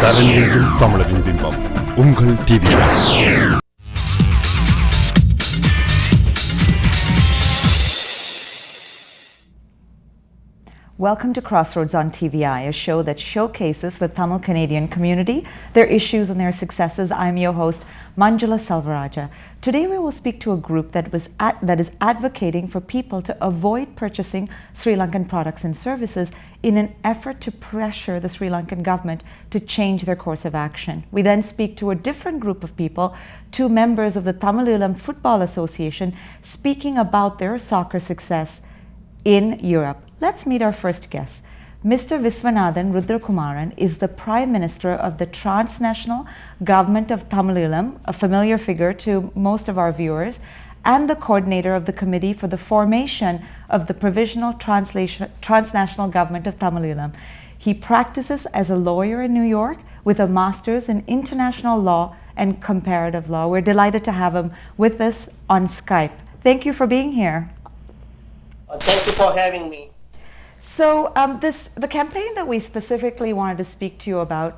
தரணியில் தமிழரின் பிம்பம் உங்கள் TV. Welcome to CrossRoads on TVI, a show that showcases the Tamil Canadian community, their issues and their successes. I'm your host, Manjula Salvaraja. Today we will speak to a group that is advocating for people to avoid purchasing Sri Lankan products and services in an effort to pressure the Sri Lankan government to change their course of action. We then speak to a different group of people, two members of the Tamil Eelam Football Association, speaking about their soccer success in Europe. Let's meet our first guest. Mr. Visvanathan Rudrakumaran is the Prime Minister of the Transnational Government of Tamil Eelam, a familiar figure to most of our viewers, and the coordinator of the Committee for the Formation of the Provisional Transnational Government of Tamil Eelam. He practices as a lawyer in New York with a master's in international law and comparative law. We're delighted to have him with us on Skype. Thank you for being here. Thank you for having me. So the campaign that we specifically wanted to speak to you about,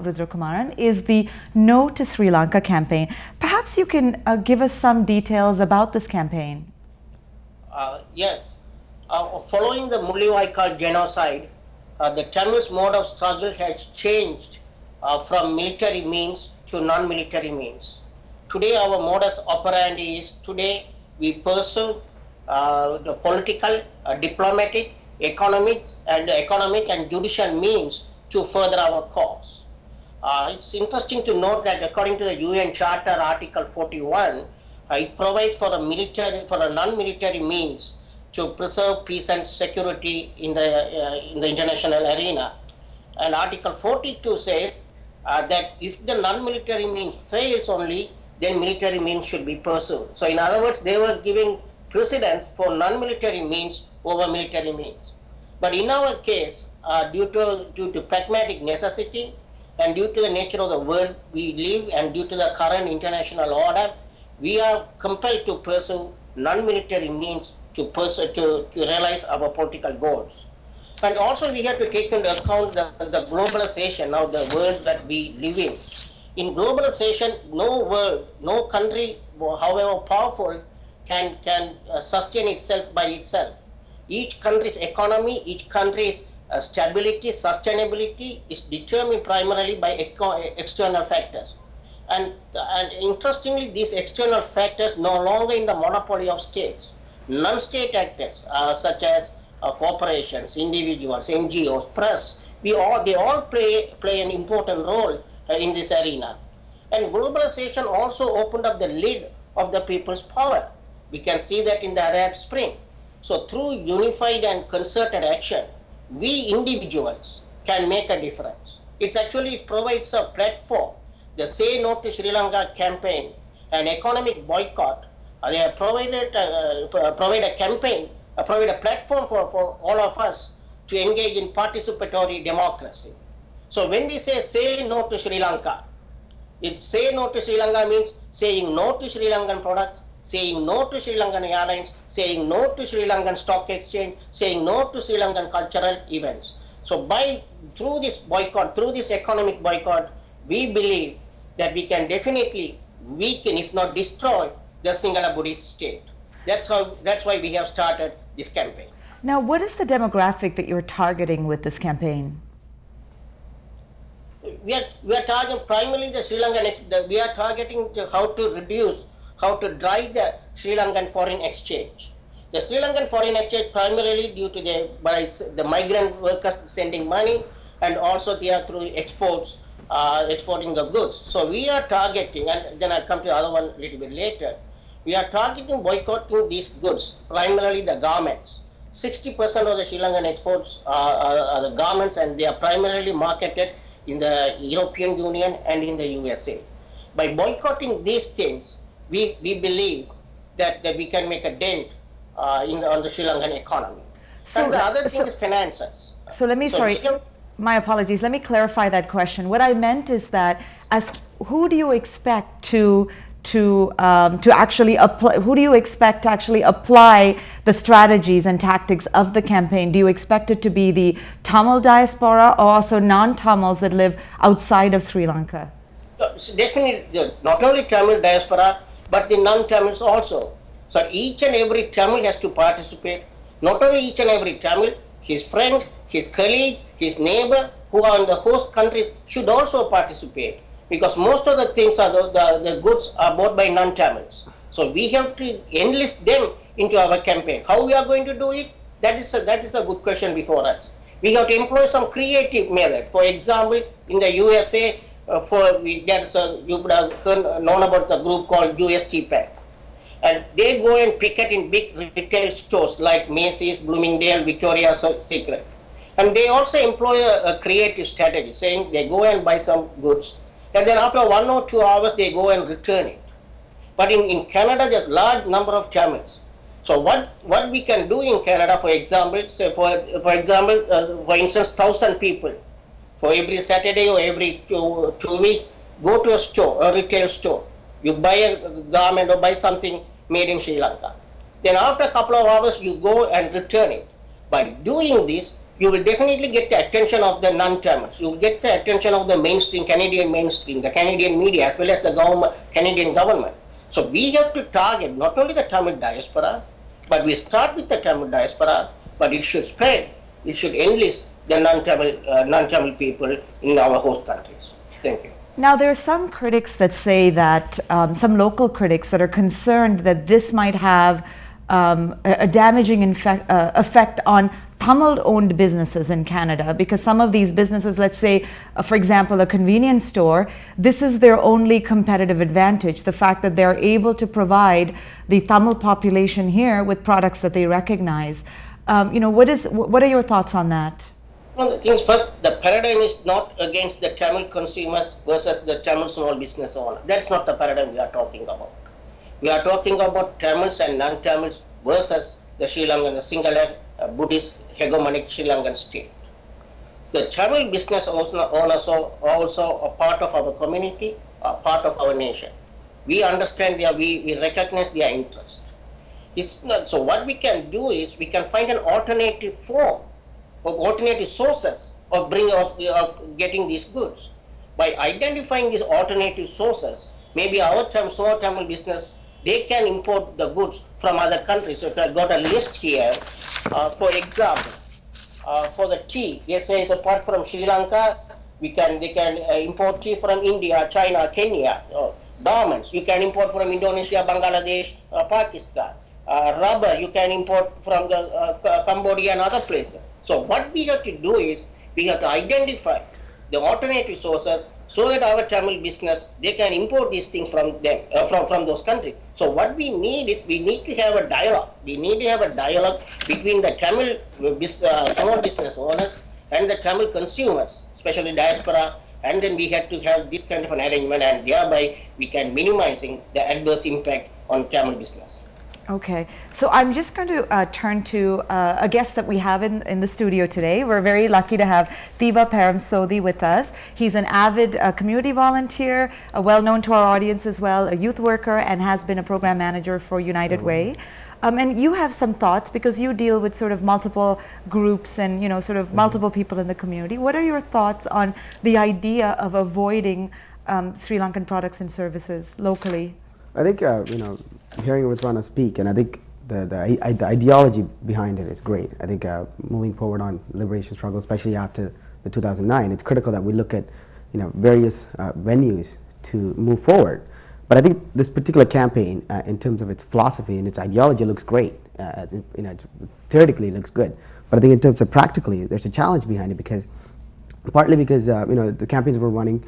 Rudrakumaran, is the No to Sri Lanka campaign. Perhaps you can give us some details about this campaign. Yes. Following the Mullivaikkal genocide, the Tamils mode of struggle has changed from military means to non-military means. Today our modus operandi is, today we pursue the political, diplomatic, economic and judicial means to further our cause. It's interesting to note that according to the UN Charter Article 41, it provides for a non-military means to preserve peace and security in the international arena. And Article 42 says that if the non-military means fails only, then military means should be pursued. So in other words, they were giving precedence for non-military means over military means. But in our case, due to pragmatic necessity and due to the nature of the world we live and due to the current international order, we are compelled to pursue non-military means to realize our political goals. And also we have to take into account the globalization of the world that we live in. In globalization, no country, however powerful, can sustain itself by itself. Each country's economy, each country's stability, sustainability is determined primarily by external factors. And interestingly, these external factors no longer in the monopoly of states. Non-state actors such as corporations, individuals, NGOs, press, they all play an important role in this arena. And globalization also opened up the lid of the people's power. We can see that in the Arab Spring. So through unified and concerted action, we individuals can make a difference. It provides a platform. The Say No to Sri Lanka campaign and economic boycott, they have provide a campaign, provide a platform for all of us to engage in participatory democracy. So when we say no to Sri Lanka, say no to Sri Lanka means saying no to Sri Lankan products, saying no to Sri Lankan airlines, saying no to Sri Lankan stock exchange, saying no to Sri Lankan cultural events. So through this boycott, through this economic boycott, we believe that we can definitely weaken, if not destroy, the Sinhala Buddhist state. That's why we have started this campaign. Now, what is the demographic that you're targeting with this campaign? We are targeting primarily the Sri Lankan. We are targeting how to drive the Sri Lankan foreign exchange. The Sri Lankan foreign exchange primarily due to the migrant workers sending money, and also they are through exports, exporting the goods. So we are targeting, and then I'll come to the other one a little bit later. We are targeting boycotting these goods, primarily the garments. 60% of the Sri Lankan exports are the garments, and they are primarily marketed in the European Union and in the USA. By boycotting these things, we believe that we can make a dent on the Sri Lankan economy. So and the other thing is finances. So my apologies. Let me clarify that question. What I meant is that who do you expect to to actually apply? Who do you expect to actually apply the strategies and tactics of the campaign? Do you expect it to be the Tamil diaspora or also non-Tamils that live outside of Sri Lanka? Definitely, not only Tamil diaspora, but the non-Tamils also. So each and every Tamil has to participate. Not only each and every Tamil, his friend, his colleagues, his neighbor, who are in the host country should also participate. Because most of the things are the goods are bought by non-Tamils. So we have to enlist them into our campaign. How we are going to do it? That is a good question before us. We have to employ some creative method. For example, in the USA, you would have known about the group called UST Pack. And they go and picket in big retail stores like Macy's, Bloomingdale, Victoria's Secret. And they also employ a creative strategy, saying they go and buy some goods, and then after 1 or 2 hours they go and return it. But in Canada, there's large number of Tamils. So what we can do in Canada, for example, say for instance, 1,000 people, for every Saturday or every two weeks, go to a store, a retail store. You buy a garment or buy something made in Sri Lanka. Then after a couple of hours, you go and return it. By doing this, you will definitely get the attention of the non-Tamils. You will get the attention of the mainstream, Canadian mainstream, the Canadian media, as well as the Canadian government. So we have to target not only the Tamil diaspora, but we start with the Tamil diaspora, but it should spread. It should enlist the non-Tamil people in our host countries. Thank you. Now, there are some critics that say that, some local critics that are concerned that this might have a damaging effect on Tamil-owned businesses in Canada, because some of these businesses, let's say, for example, a convenience store, this is their only competitive advantage, the fact that they're able to provide the Tamil population here with products that they recognize. What are your thoughts on that? Well, the things first, the paradigm is not against the Tamil consumers versus the Tamil small business owner. That's not the paradigm we are talking about. We are talking about Tamils and non-Tamils versus the Sri Lankan, the single Buddhist hegemonic Sri Lankan state. The Tamil business owners are also a part of our community, a part of our nation. We understand we recognize their interest. It's not, so what we can do is we can find an alternative form, of alternative sources of getting these goods. By identifying these alternative sources, maybe our small Tamil business, they can import the goods from other countries. So I've got a list here. For example, for the tea, they say it's apart from Sri Lanka, they can import tea from India, China, Kenya. Garments, you can import from Indonesia, Bangladesh, Pakistan. Rubber, you can import from Cambodia and other places. So what we have to do is, we have to identify the alternative sources so that our Tamil business, they can import these things from them, from those countries. So what we need is, we need to have a dialogue. We need to have a dialogue between the Tamil small business owners and the Tamil consumers, especially diaspora, and then we have to have this kind of an arrangement, and thereby we can minimizing the adverse impact on Tamil business. Okay, so I'm just going to turn to a guest that we have in the studio today. We're very lucky to have Thiva Paramsothy with us. He's an avid community volunteer, well known to our audience as well, a youth worker, and has been a program manager for United Way. And you have some thoughts, because you deal with sort of multiple groups and sort of multiple people in the community. What are your thoughts on the idea of avoiding Sri Lankan products and services locally? I think hearing Visvanathan speak, and I think the ideology behind it is great. I think moving forward on liberation struggle, especially after the 2009, it's critical that we look at various venues to move forward. But I think this particular campaign, in terms of its philosophy and its ideology, looks great. Theoretically, it looks good. But I think in terms of practically, there's a challenge behind it, partly because the campaigns were running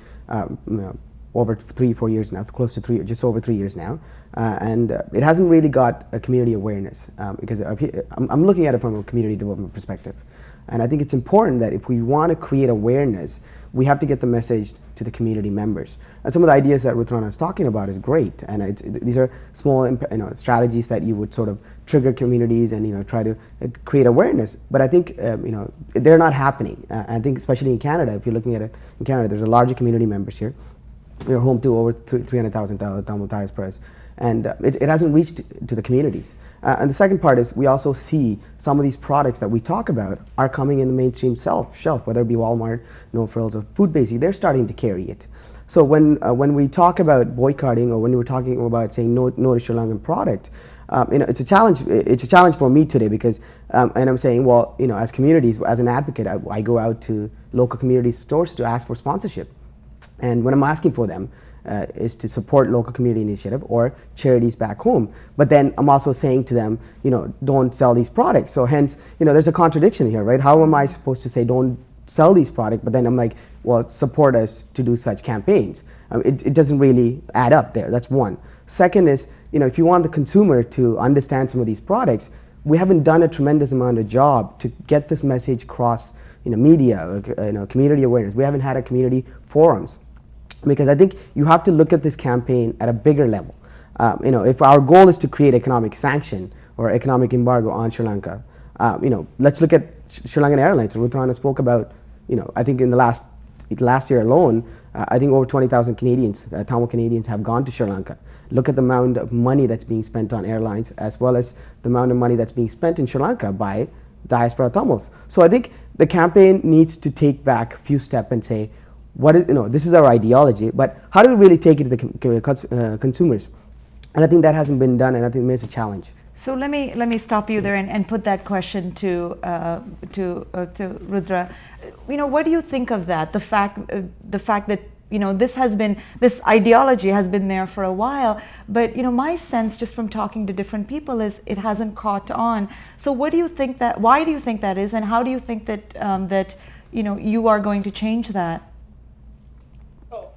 over 3-4 years now, close to just over 3 years now, and it hasn't really got a community awareness, because I'm looking at it from a community development perspective, and I think it's important that if we want to create awareness, we have to get the message to the community members. And some of the ideas that Rudrakumaran is talking about is great, and these are small strategies that you would sort of trigger communities and try to create awareness. But I think they're not happening. I think especially in Canada, if you're looking at it in Canada, there's a larger community members here. we're home to over 300,000 Tamil diasporas, and it hasn't reached to the communities. And the second part is we also see some of these products that we talk about are coming in the mainstream shelf, whether it be Walmart, No Frills, or Food Basic. They're starting to carry it. So when we talk about boycotting, or when we're talking about saying no to Sri Lankan product, it's a challenge. It's a challenge for me today because, and I'm saying, well, as communities, as an advocate, I go out to local community stores to ask for sponsorship, and when I'm asking for them is to support local community initiative or charities back home. But then I'm also saying to them, don't sell these products. So hence, there's a contradiction here, right? How am I supposed to say don't sell these products, but then I'm like, well, support us to do such campaigns? It doesn't really add up there. That's one. Second is, if you want the consumer to understand some of these products, we haven't done a tremendous amount of job to get this message across, media, community awareness. We haven't had a community forums, because I think you have to look at this campaign at a bigger level. If our goal is to create economic sanction or economic embargo on Sri Lanka, let's look at Sri Lankan Airlines. Rudrakumaran spoke about, I think in the last year alone, I think over 20,000 Canadians, Tamil Canadians, have gone to Sri Lanka. Look at the amount of money that's being spent on airlines, as well as the amount of money that's being spent in Sri Lanka by diaspora Tamils. So I think the campaign needs to take back a few steps and say, this is our ideology, but how do we really take it to the consumers? And I think that hasn't been done, and I think it's a challenge. So let me stop you there and put that question to Rudra. What do you think of that? The fact that this ideology has been there for a while, but my sense just from talking to different people is it hasn't caught on. So what do you think that? Why do you think that is, and how do you think that you are going to change that?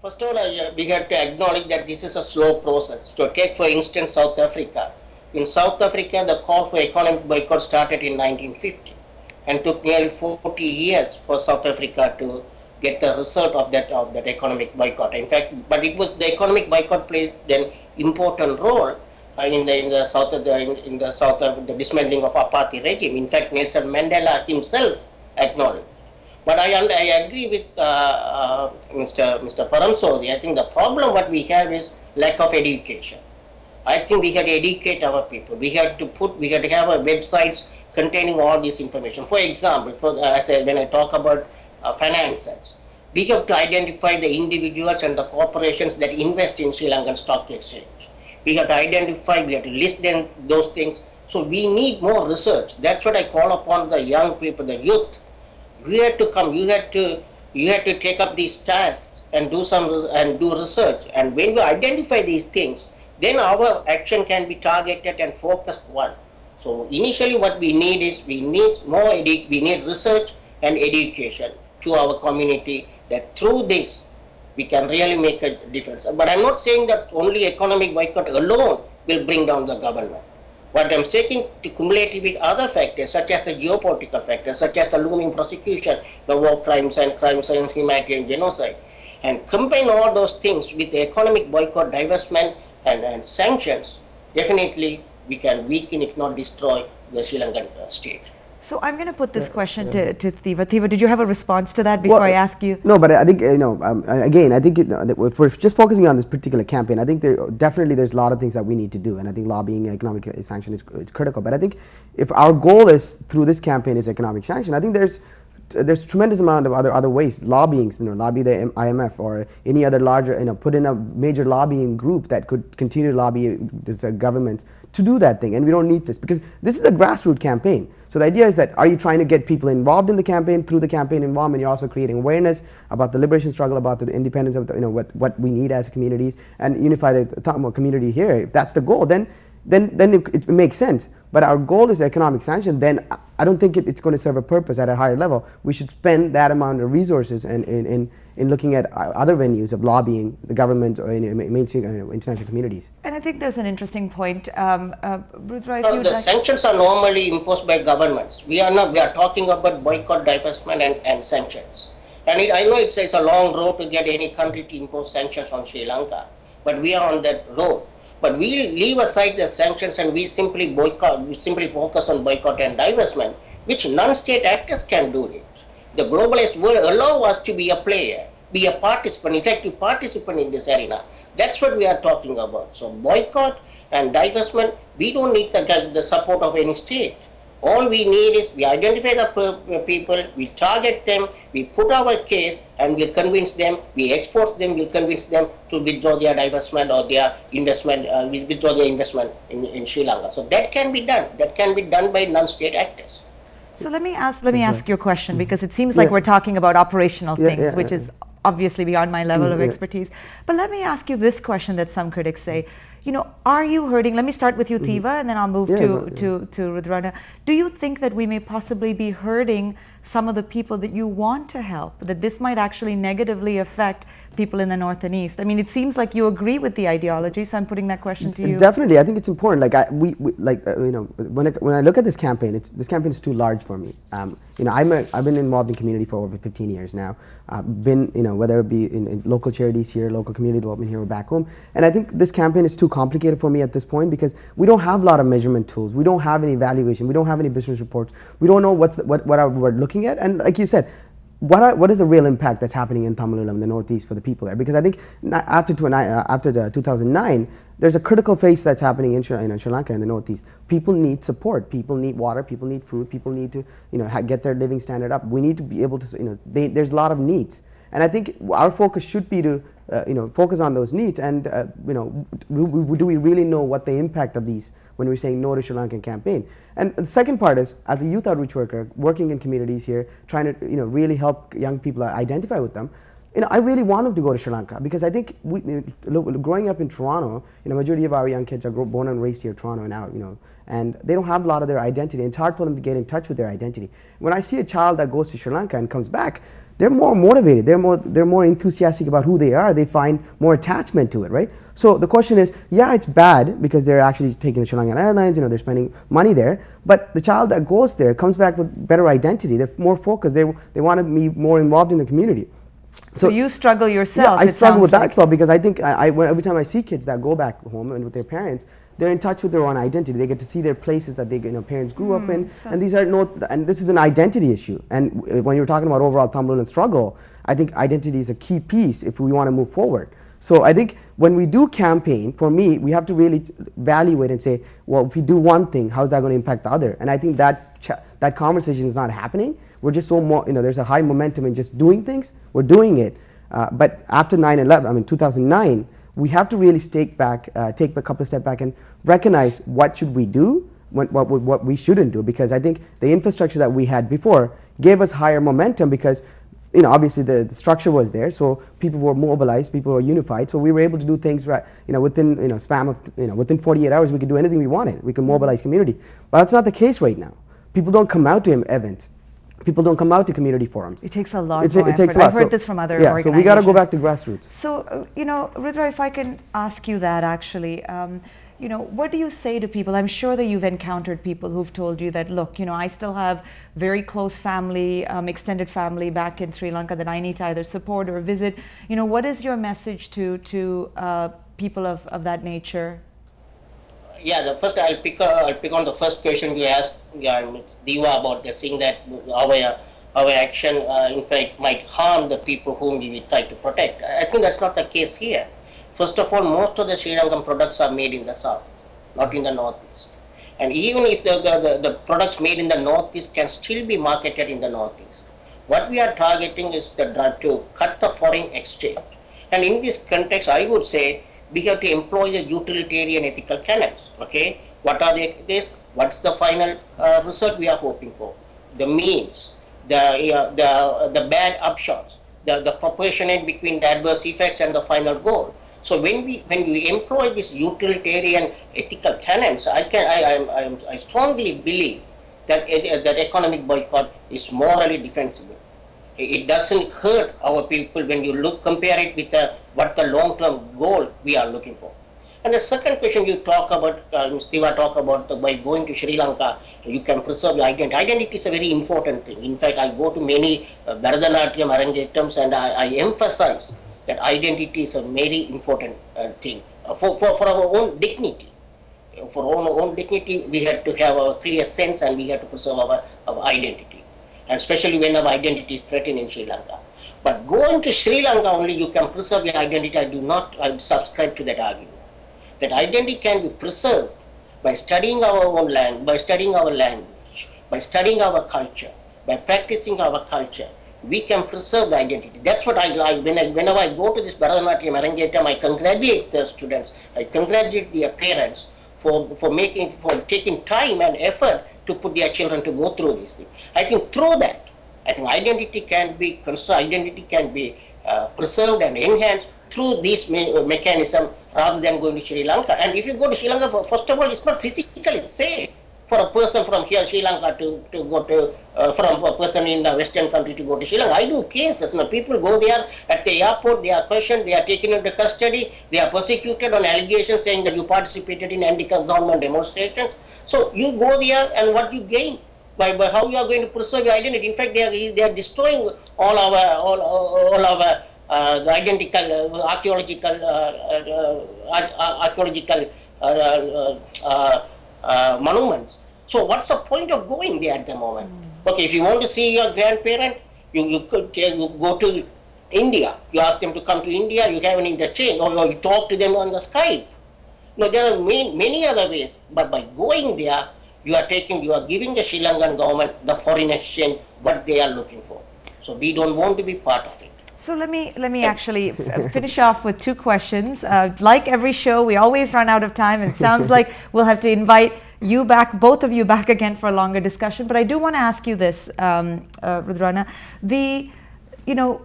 First of all, we have to acknowledge that this is a slow process. To take, for instance, South Africa. In South Africa, the call for economic boycott started in 1950 and took nearly 40 years for South Africa to get the result of that economic boycott. In fact, but it was the economic boycott played an important role in the south of the dismantling of apartheid regime. In fact, Nelson Mandela himself acknowledged. But I agree with Mr. Paramsothy. I think the problem what we have is lack of education. I think we have to educate our people. We have to have our websites containing all this information. For example, when I talk about finances, we have to identify the individuals and the corporations that invest in Sri Lankan stock exchange. We have to identify, we have to list them, those things. So we need more research. That's what I call upon the young people, the youth. You have to come. You have to take up these tasks and do research. And when we identify these things, then our action can be targeted and focused one. So initially, what we need is we need research and education to our community. That through this we can really make a difference. But I'm not saying that only economic boycott alone will bring down the government. What I'm saying to cumulative with other factors, such as the geopolitical factors, such as the looming prosecution, the war crimes and crimes against humanity and genocide, and combine all those things with the economic boycott, divestment, and sanctions, definitely we can weaken, if not destroy, the Sri Lankan state. So I'm going to put this question to Thiva. Thiva, did you have a response to that before I ask you? No, but I think, again, I think if we're just focusing on this particular campaign, I think there's a lot of things that we need to do, and I think lobbying, economic sanction is critical. But I think if our goal is through this campaign is economic sanction, I think there's tremendous amount of other ways. Lobbying, lobby the IMF or any other larger, put in a major lobbying group that could continue to lobby governments to do that thing. And we don't need this because this is a grassroots campaign. So the idea is that, are you trying to get people involved in the campaign? Through the campaign involvement, you're also creating awareness about the liberation struggle, about the independence of what we need as communities, and unify the Tamil community here. If that's the goal, then it makes sense. But our goal is economic sanction, then I don't think it's going to serve a purpose at a higher level. We should spend that amount of resources in looking at other venues of lobbying the government or mainstream international communities. And I think there's an interesting point. The sanctions are normally imposed by governments. We are talking about boycott, divestment, and sanctions. And I know it's a long road to get any country to impose sanctions on Sri Lanka, but we are on that road. But we leave aside the sanctions and we simply focus on boycott and divestment, which non-state actors can do it. The globalist world allow us to be a player. be a participant, effective participant in this arena. That's what we are talking about. So boycott and divestment, we don't need the support of any state. All we need is we identify the people, we target them, we put our case, and we convince them, we export them, we convince them to withdraw their divestment or their investment, withdraw their investment in Sri Lanka. So that can be done. That can be done by non-state actors. So let me ask you a question, because it seems like we're talking about operational things, which is obviously beyond my level of expertise. But let me ask you this question that some critics say, you know, are you hurting? Let me start with you, Thiva, and then I'll move to Rudrana. Do you think that we may possibly be hurting some of the people that you want to help, that this might actually negatively affect people in the North and East? I mean, it seems like you agree with the ideology, so I'm putting that question to you. Definitely, I think it's important. Like you know, when I look at this campaign, this campaign is too large for me. You know, I've been involved in community for over 15 years now. Been, you know, whether it be in local charities here, local community development here, or back home. And I think this campaign is too complicated for me at this point, because we don't have a lot of measurement tools. We don't have any evaluation. We don't have any business reports. We don't know what we're looking at. And like you said, what is the real impact that's happening in Tamil Eelam, the Northeast, for the people there? Because I think after 2009, there's a critical phase that's happening in Sri Lanka in the Northeast. People need support. People need water. People need food. People need to, you know, get their living standard up. We need to be able to, you know, there's a lot of needs. And I think our focus should be to, you know, focus on those needs. And, you know, do we really know what the impact of these, when we're saying no to Sri Lankan campaign? And the second part is, as a youth outreach worker, working in communities here, trying to, you know, really help young people identify with them, you know, I really want them to go to Sri Lanka, because I think growing up in Toronto, you know, majority of our young kids are born and raised here in Toronto now, you know, and they don't have a lot of their identity. It's hard for them to get in touch with their identity. When I see a child that goes to Sri Lanka and comes back, they're more motivated, they're more enthusiastic about who they are, they find more attachment to it, right? So the question is, yeah, it's bad because they're actually taking the Sri Lankan Airlines, you know, they're spending money there, but the child that goes there comes back with better identity, they're more focused, they want to be more involved in the community. So you struggle yourself. Yeah, I struggle with that, because I think every time I see kids that go back home and with their parents, they're in touch with their own identity. They get to see their places that they, you know, parents grew up in, and these are and this is an identity issue. And when you're talking about overall Tamil Eelam struggle, I think identity is a key piece if we want to move forward. So I think when we do campaign, for me, we have to really evaluate and say, well, if we do one thing, how's that going to impact the other? And I think that conversation is not happening. We're just so more, you know, there's a high momentum in just doing things. We're doing it, but after 9/11, I mean 2009, we have to really take a couple of steps back and recognize what should we do, what we shouldn't do, because I think the infrastructure that we had before gave us higher momentum, because, you know, obviously the structure was there, so people were mobilized, people were unified, so we were able to do things, right, you know, within, you know, span of, you know, within 48 hours we could do anything we wanted. We could mobilize community, but that's not the case right now. People don't come out to events. People don't come out to community forums. It takes a lot more it takes effort. a lot. I've heard this from other organizations. So we got to go back to grassroots. So, you know, Rudra, if I can ask you that actually, you know, what do you say to people? I'm sure that you've encountered people who've told you that, look, you know, I still have very close family, extended family back in Sri Lanka that I need to either support or visit. You know, what is your message to people of that nature? Yeah, the first I'll pick on the first question you asked, Thiva, about the saying that our action in fact might harm the people whom we try to protect. I think that's not the case here. First of all, most of the Sri Lankan products are made in the south, not in the northeast. And even if the products made in the northeast can still be marketed in the northeast, what we are targeting is the drive to cut the foreign exchange. And in this context, I would say we have to employ the utilitarian ethical canons. Okay, what are what's the final result we are hoping for? The means, the bad upshots, the proportionate between the adverse effects and the final goal. So when we employ this utilitarian ethical canons, I strongly believe that that economic boycott is morally defensible. It doesn't hurt our people when you compare it with what the long-term goal we are looking for. And the second question you talk about, Thiva talk about by going to Sri Lanka, you can preserve your identity. Identity is a very important thing. In fact, I go to many Bharatanatyam Arangetams and I emphasize that identity is a very important thing for our own dignity. For our own dignity, we have to have a clear sense and we have to preserve our identity. And especially when our identity is threatened in Sri Lanka. But going to Sri Lanka only you can preserve your identity. I subscribe to that argument. That identity can be preserved by studying our own language, by studying our language, by studying our culture, by practicing our culture. We can preserve the identity. That's what I like. Whenever I go to this Bharatanatyam Arangetam, I congratulate the students. I congratulate their parents for taking time and effort to put their children to go through these things. I think through that, I think identity can be preserved and enhanced through this mechanism rather than going to Sri Lanka. And if you go to Sri Lanka, first of all, it's not physically safe for a person from here, Sri Lanka, to go to, from a person in the Western country to go to Sri Lanka. I do cases. People go there at the airport, they are questioned, they are taken into custody, they are persecuted on allegations saying that you participated in anti-government demonstrations. So you go there and what you gain? By how you are going to preserve your identity. In fact, they are destroying all our the identical archaeological monuments. So what's the point of going there at the moment? Okay, if you want to see your grandparent, you could go to India. You ask them to come to India. You have an interchange, or you talk to them on the Skype. No, there are many other ways. But by going there, you are giving the Sri Lankan government the foreign exchange what they are looking for. So we don't want to be part of it. So let me actually finish off with two questions. Like every show, we always run out of time. It sounds like we'll have to invite you back, both of you back again for a longer discussion. But I do want to ask you this, Rudrana.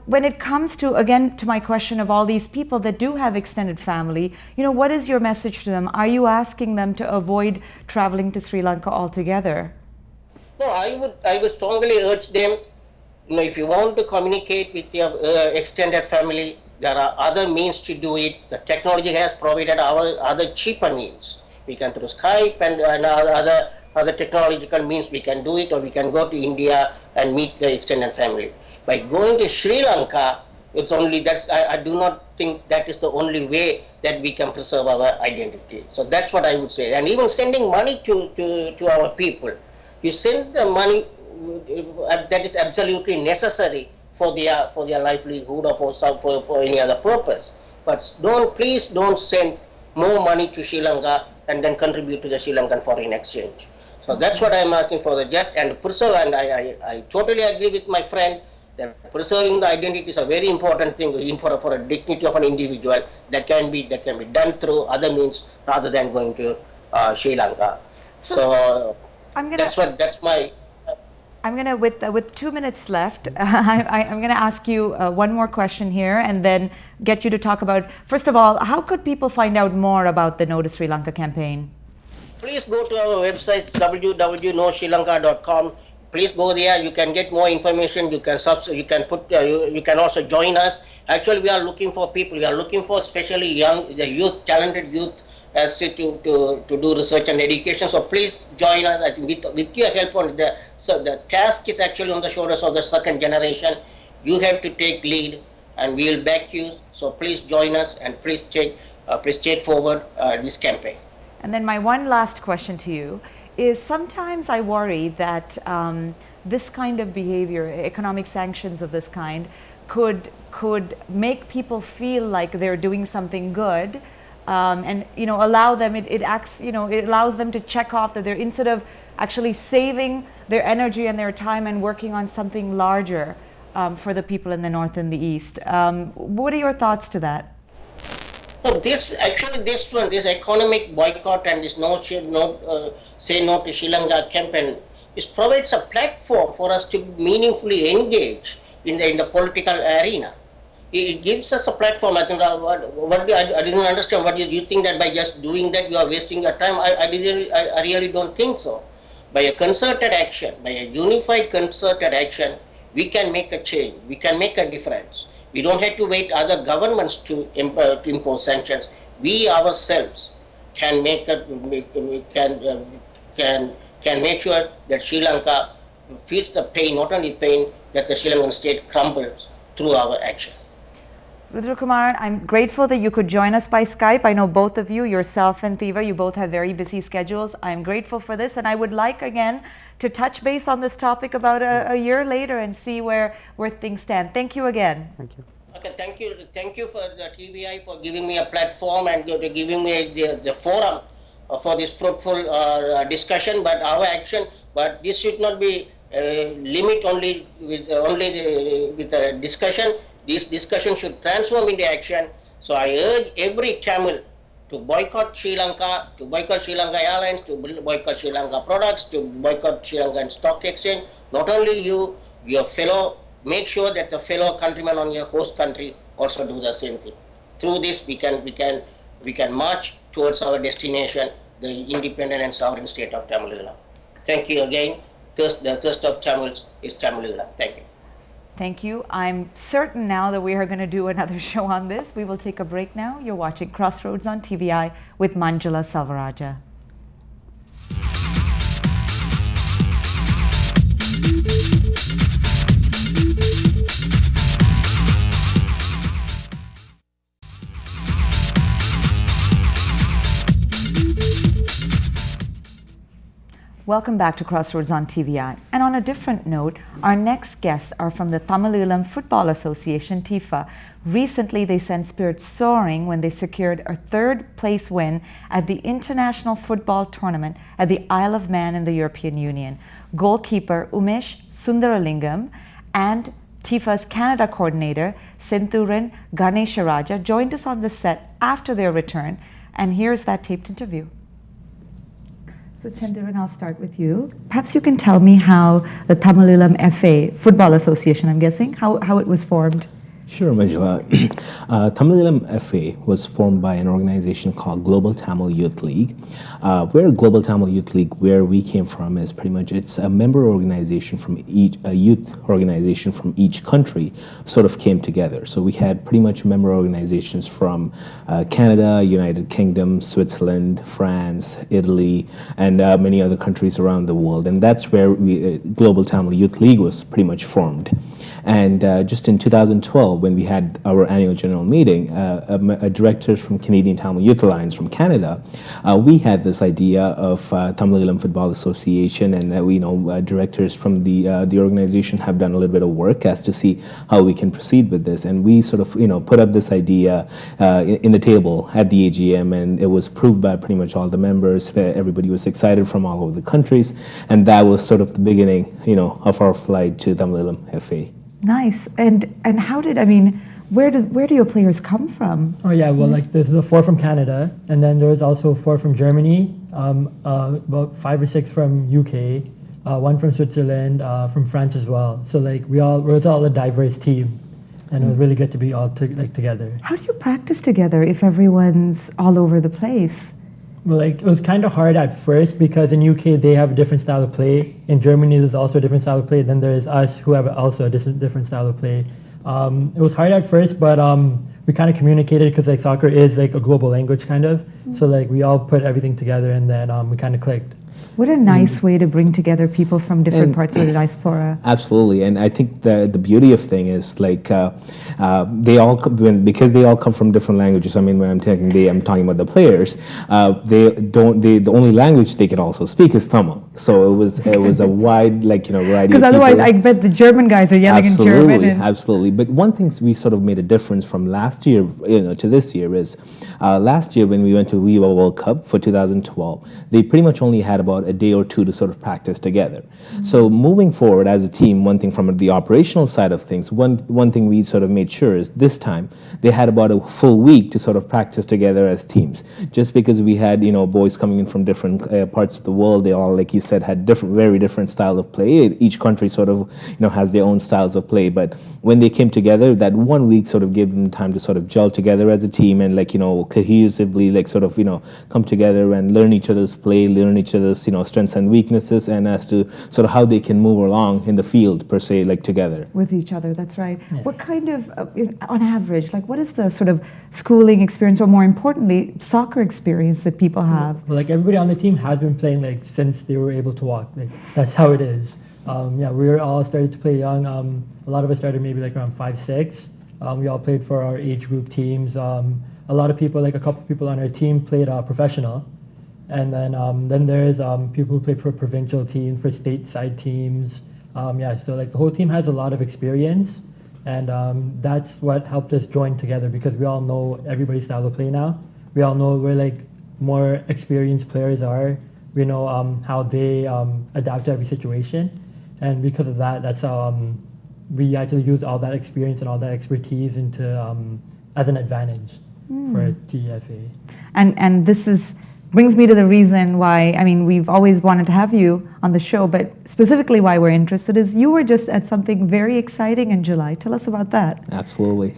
When it comes to, again, to my question of all these people that do have extended family, what is your message to them? Are you asking them to avoid traveling to Sri Lanka altogether? No, I would strongly urge them, if you want to communicate with your extended family, there are other means to do it. The technology has provided our other cheaper means. We can through Skype and other technological means we can do it, or we can go to India and meet the extended family. By going to Sri Lanka, I do not think that is the only way that we can preserve our identity. So that's what I would say. And even sending money to our people, you send the money that is absolutely necessary for their livelihood or for any other purpose. But please don't send more money to Sri Lanka and then contribute to the Sri Lankan foreign exchange. So that's what I'm asking for, and preserve. And I totally agree with my friend that preserving the identity is a very important thing for a dignity of an individual that can be done through other means rather than going to Sri Lanka. So I'm gonna with 2 minutes left, I'm gonna ask you one more question here, and then get you to talk about, first of all, how could people find out more about the No to Sri Lanka campaign? Please go to our website www.nosrilanka.com. Please go there. You can get more information. You can also join us. Actually, we are looking for people. We are looking for especially talented youth, as to do research and education. So please join us. I think with your help so the task is actually on the shoulders of the second generation. You have to take lead, and we will back you. So please join us, and please take forward this campaign. And then my one last question to you is, sometimes I worry that this kind of behavior, economic sanctions of this kind, could make people feel like they're doing something good, and allow them. It allows them to check off that they're, instead of actually saving their energy and their time and working on something larger for the people in the North and the East. What are your thoughts to that? So this economic boycott and this say no to Sri Lanka campaign provides a platform for us to meaningfully engage in the political arena. It gives us a platform. I think I didn't understand. What you think that by just doing that you are wasting your time? I really don't think so. By a concerted action, by a unified concerted action, we can make a change. We can make a difference. We don't have to wait other governments to impose sanctions. We ourselves can make sure that Sri Lanka feels the pain, not only pain, that the Sri Lankan state crumbles through our action. Rudrakumaran, I'm grateful that you could join us by Skype. I know both of you, yourself and Thiva, you both have very busy schedules. I'm grateful for this, and I would like again to touch base on this topic about a year later and see where things stand. Thank you again. Thank you. Okay, thank you for the TVI for giving me a platform and giving me the forum for this fruitful discussion. But this should not be limit only with the discussion. This discussion should transform into action. So I urge every Tamil to boycott Sri Lanka, to boycott Sri Lanka Airlines, to boycott Sri Lanka products, to boycott Sri Lankan stock exchange. Not only you, your fellow. Make sure that the fellow countrymen on your host country also do the same thing. Through this, we can march towards our destination, the independent and sovereign state of Tamil Eelam. Thank you again. The thirst of Tamils is Tamil Eelam. Thank you. Thank you. I'm certain now that we are going to do another show on this. We will take a break now. You're watching Crossroads on TVI with Manjula Salvaraja. Welcome back to Crossroads on TVI. And on a different note, our next guests are from the Tamil Eelam Football Association, TIFA. Recently, they sent spirits soaring when they secured a third-place win at the International Football Tournament at the Isle of Man in the European Union. Goalkeeper Umesh Sundaralingam and TIFA's Canada coordinator, Senthuran Ganesharaja, joined us on the set after their return. And here's that taped interview. So Chandran, I'll start with you. Perhaps you can tell me how the Tamil Eelam FA, Football Association, I'm guessing, how it was formed. Sure, Manjula. Tamil Eelam FA was formed by an organization called Global Tamil Youth League. Where Global Tamil Youth League, where we came from, is pretty much it's a member organization from a youth organization from each country sort of came together. So we had pretty much member organizations from Canada, United Kingdom, Switzerland, France, Italy, and many other countries around the world. And that's where Global Tamil Youth League was pretty much formed. And just in 2012, when we had our annual general meeting, a director from Canadian Tamil Youth Alliance from Canada, we had this idea of Tamil Eelam Football Association, and we know directors from the organization have done a little bit of work as to see how we can proceed with this. And we sort of put up this idea in the table at the AGM, and it was approved by pretty much all the members. Everybody was excited from all over the countries, and that was sort of the beginning, of our flight to Tamil Eelam FA. Nice. And how did, where do your players come from? Oh yeah, well, like there's the 4 from Canada, and then there's also 4 from Germany, about 5 or 6 from UK, 1 from Switzerland, from France as well. So like we're all a diverse team, and it was really good to be all together. How do you practice together if everyone's all over the place? Well, like it was kind of hard at first because in UK they have a different style of play. In Germany there's also a different style of play. Then there's us who have also a different style of play. It was hard at first, but we kind of communicated because like soccer is like a global language kind of. So like we all put everything together, and then we kind of clicked. What a nice way to bring together people from different parts of the diaspora. Absolutely, and I think the beauty of thing is like because they all come from different languages. When I'm talking I'm talking about the players. The only language they could also speak is Tamil. So it was a wide variety. Because otherwise, I bet the German guys are yelling in German. Absolutely. But one thing we sort of made a difference from last year, to this year is last year when we went to Viva World Cup for 2012, they pretty much only had about a day or two to sort of practice together. So moving forward as a team, one thing from the operational side of things, one thing we sort of made sure is this time they had about a full week to sort of practice together as teams. Just because we had boys coming in from different parts of the world, they all, like you said, had very different style of play. Each country sort of has their own styles of play. But when they came together, that 1 week sort of gave them time to sort of gel together as a team and cohesively come together and learn each other's play, learn each other's strengths and weaknesses, and as to sort of how they can move along in the field per se, together with each other. That's right. Yeah. What kind of on average, what is the sort of schooling experience, or more importantly soccer experience that people have? Well, everybody on the team has been playing since they were able to walk. That's how it is. We were all started to play young. A lot of us started maybe around 5, 6. We all played for our age group teams. A lot of people, a couple of people on our team played professional. And then there's people who play for provincial teams, for stateside teams. Yeah, so like the whole team has a lot of experience, and that's what helped us join together because we all know everybody's style of play now. We all know where like more experienced players are. We know how they adapt to every situation, and because of that, that's how we actually use all that experience and all that expertise into as an advantage for TFA. And this brings me to the reason why, I mean, we've always wanted to have you on the show, but specifically why we're interested is you were just at something very exciting in July. Tell us about that. Absolutely.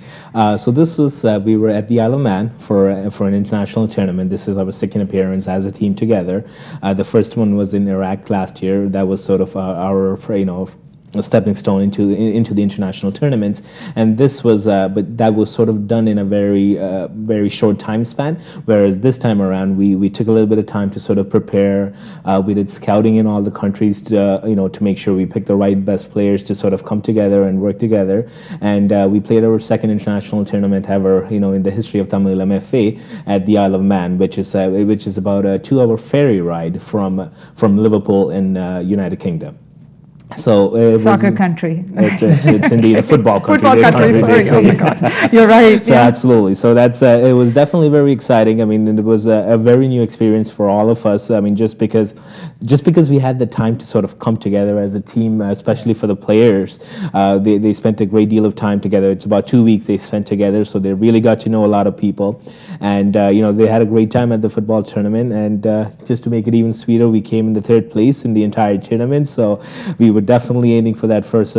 So this was, we were at the Isle of Man for an international tournament. This is our second appearance as a team together. The first one was in Iraq last year. That was sort of our a stepping stone into the international tournaments, and this was but that was sort of done in a very short time span, whereas this time around we took a little bit of time to sort of prepare. We did scouting in all the countries to to make sure we picked the right best players to sort of come together and work together, and we played our second international tournament ever in the history of Tamil Eelam FA at the Isle of Man, which is about a 2-hour ferry ride from Liverpool in United Kingdom. So it Soccer country. It's indeed a football country. Football country, sorry. Oh my God. You're right. So absolutely. So that's it was definitely very exciting. I mean, it was a very new experience for all of us. I mean, just because we had the time to sort of come together as a team, especially for the players. They spent a great deal of time together. It's about 2 weeks they spent together, so they really got to know a lot of people. And they had a great time at the football tournament. And just to make it even sweeter, we came in the 3rd place in the entire tournament. So we were definitely aiming for that first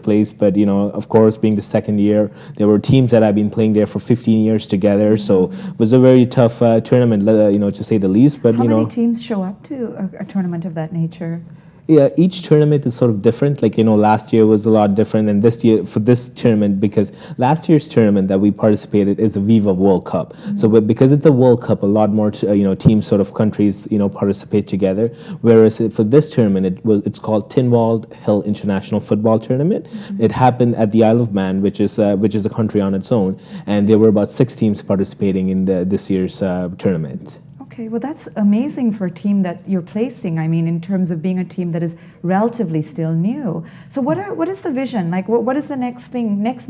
place, but of course, being the second year, there were teams that have been playing there for 15 years together, so it was a very tough tournament, to say the least. But how many teams show up to a tournament of that nature? Yeah, each tournament is sort of different. Like, last year was a lot different, and this year for this tournament, because last year's tournament that we participated is the Viva World Cup. Mm-hmm. So, because it's a World Cup, a lot more teams, sort of countries, participate together. Whereas for this tournament, it's called Tynwald Hill International Football Tournament. Mm-hmm. It happened at the Isle of Man, which is a country on its own, and there were about 6 teams participating in this year's tournament. Okay, well, that's amazing for a team that you're placing. I mean, in terms of being a team that is relatively still new. So what is the vision? Like, what is the next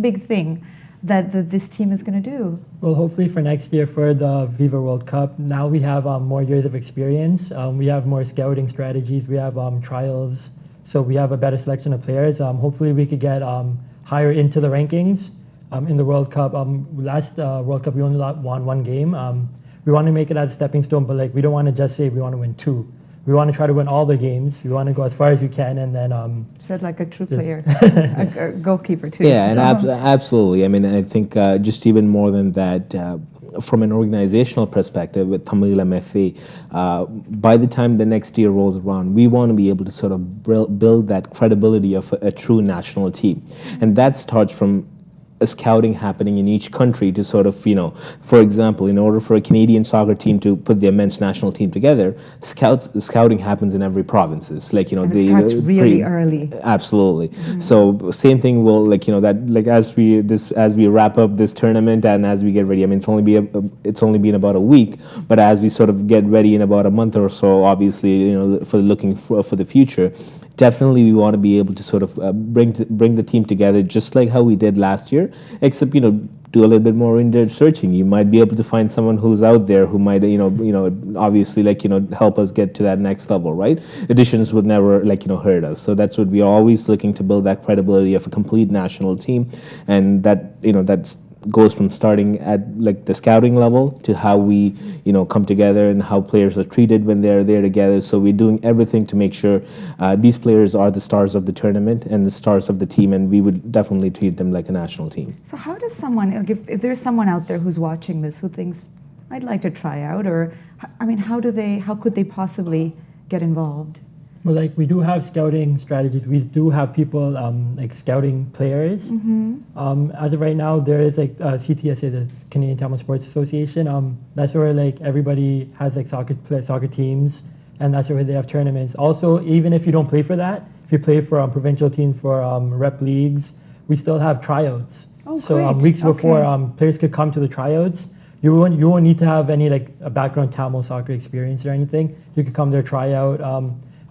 big thing that this team is going to do? Well, hopefully for next year for the Viva World Cup, now we have more years of experience. We have more scouting strategies. We have trials. So we have a better selection of players. Hopefully we could get higher into the rankings in the World Cup. Last World Cup, we only won 1 game. We want to make it as a stepping stone, but we don't want to just say we want to win 2. We want to try to win all the games. We want to go as far as we can, and then said like a true player, a goalkeeper too. Yeah, so. And absolutely. I mean, I think just even more than that, from an organizational perspective with Tamil Eelam FA, by the time the next year rolls around, we want to be able to sort of build that credibility of a true national team, and that starts from a scouting happening in each country to sort of, for example, in order for a Canadian soccer team to put their men's national team together, scouting happens in every provinces. Like, and it starts really early. Absolutely. Mm-hmm. So same thing will, as we wrap up this tournament and as we get ready, I mean, it's only been about a week, but as we sort of get ready in about a month or so, obviously, for looking for the future, definitely we want to be able to sort of bring the team together just like how we did last year, except do a little bit more in-depth searching. You might be able to find someone who's out there who might obviously help us get to that next level, right? Additions would never hurt us. So that's what we're always looking to build, that credibility of a complete national team, and that that's goes from starting at the scouting level to how we come together and how players are treated when they're there together. So we're doing everything to make sure these players are the stars of the tournament and the stars of the team, and we would definitely treat them like a national team. So how does someone, if there's someone out there who's watching this who thinks I'd like to try out, or I mean, how could they possibly get involved? Well, we do have scouting strategies. We do have people scouting players. Mm-hmm. As of right now, there is CTSA, the Canadian Tamil Sports Association. That's where everybody has soccer teams, and that's where they have tournaments. Also, even if you don't play for that, if you play for provincial teams, for rep leagues, we still have tryouts. Oh, so great. weeks before, players could come to the tryouts. you won't need to have any like a background Tamil soccer experience or anything. You could come there, try out.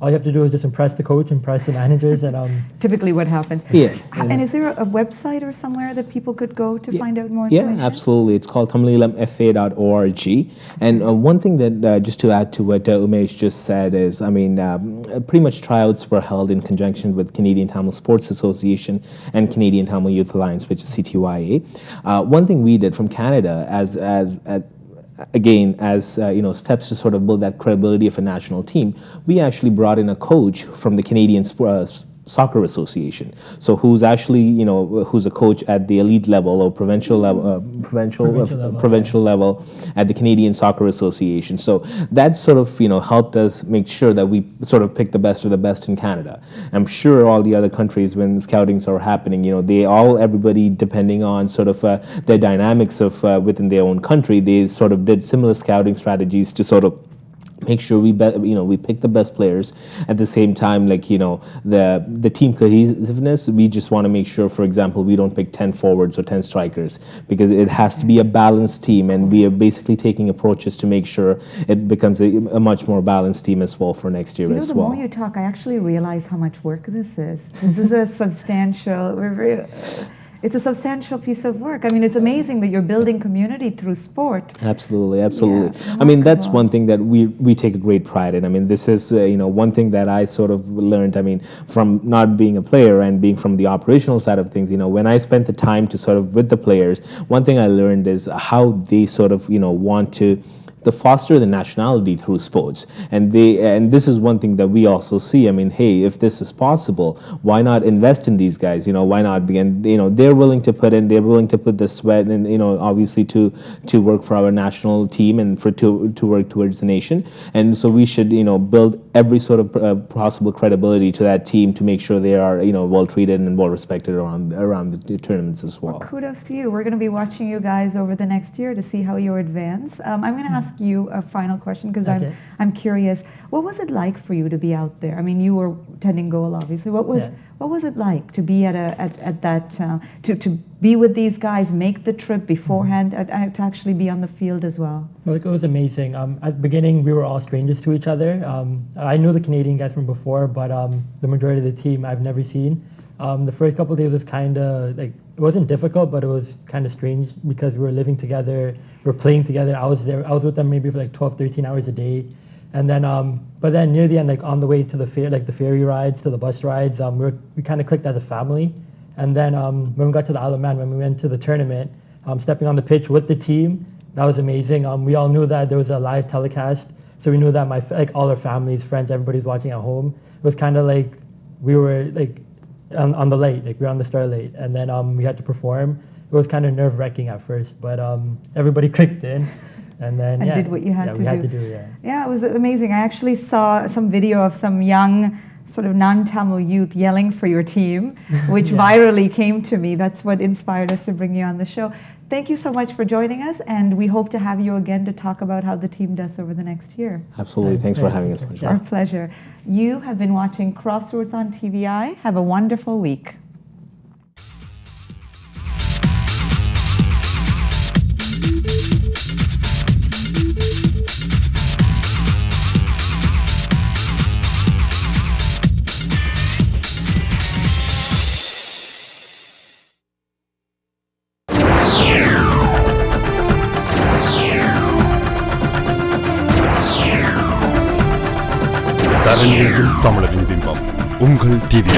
All you have to do is just impress the coach, impress the managers, and Typically what happens. Yeah. And is there a website or somewhere that people could go to find out more Yeah, information? absolutely. It's called tamililamfa.org. And one thing that, just to add to what Umesh just said is, I mean, pretty much tryouts were held in conjunction with Canadian Tamil Sports Association and Canadian Tamil Youth Alliance, which is CTYA. One thing we did from Canada as steps to sort of build that credibility of a national team, we actually brought in a coach from the Canadian Soccer Association. So who's actually, who's a coach at the elite level or provincial level at the Canadian Soccer Association. So that sort of, helped us make sure that we sort of pick the best of the best in Canada. I'm sure all the other countries, when scoutings are happening, everybody depending on sort of their dynamics of within their own country, they sort of did similar scouting strategies to sort of make sure we pick the best players. At the same time, the team cohesiveness, we just want to make sure, for example, we don't pick 10 forwards or 10 strikers, because it has to be a balanced team, and we are basically taking approaches to make sure it becomes a much more balanced team as well for next year as well. The more you talk, I actually realize how much work this is. This is a substantial, it's a substantial piece of work. I mean, it's amazing that you're building community through sport. Absolutely. Yeah, I mean, that's one thing that we take a great pride in. I mean, this is, one thing that I sort of learned, I mean, from not being a player and being from the operational side of things, when I spent the time to sort of with the players, one thing I learned is how they sort of, want to foster the nationality through sports. And this is one thing that we also see. I mean, hey, if this is possible, why not invest in these guys? Why not begin? They're willing to put the sweat and, obviously to work for our national team and to work towards the nation. And so we should, build every sort of possible credibility to that team to make sure they are, well treated and well respected around the tournaments as well. Kudos to you. We're going to be watching you guys over the next year to see how you advance. I'm going to ask you a final question, because I'm curious. What was it like for you to be out there? I mean, you were tending goal, obviously. What was it like to be at that to be with these guys, make the trip beforehand, to actually be on the field as well? Well, it was amazing. At the beginning, we were all strangers to each other. I knew the Canadian guys from before, but the majority of the team I've never seen. The first couple of days was kind of like, it wasn't difficult, but it was kind of strange because we were living together, we were playing together. I was with them maybe for like 12, 13 hours a day. And then, but then near the end, like on the way to the fair, like the ferry rides, to the bus rides, we kind of clicked as a family. And then when we got to the Isle of Man, when we went to the tournament, stepping on the pitch with the team, that was amazing. We all knew that there was a live telecast, so we knew that all our families, friends, everybody's watching at home. It was kind of like we were like on the late, like we were on the star late, and then we had to perform. It was kind of nerve-wracking at first, but everybody clicked in. And then did what you had to do. Had to do. Yeah, it was amazing. I actually saw some video of some young sort of non-Tamil youth yelling for your team, which virally came to me. That's what inspired us to bring you on the show. Thank you so much for joining us, and we hope to have you again to talk about how the team does over the next year. Absolutely. Thanks for having us, Manjula. Our pleasure. You have been watching CrossRoads on TVI. Have a wonderful week. தமிழரின் பிம்பம் உங்கள் TV.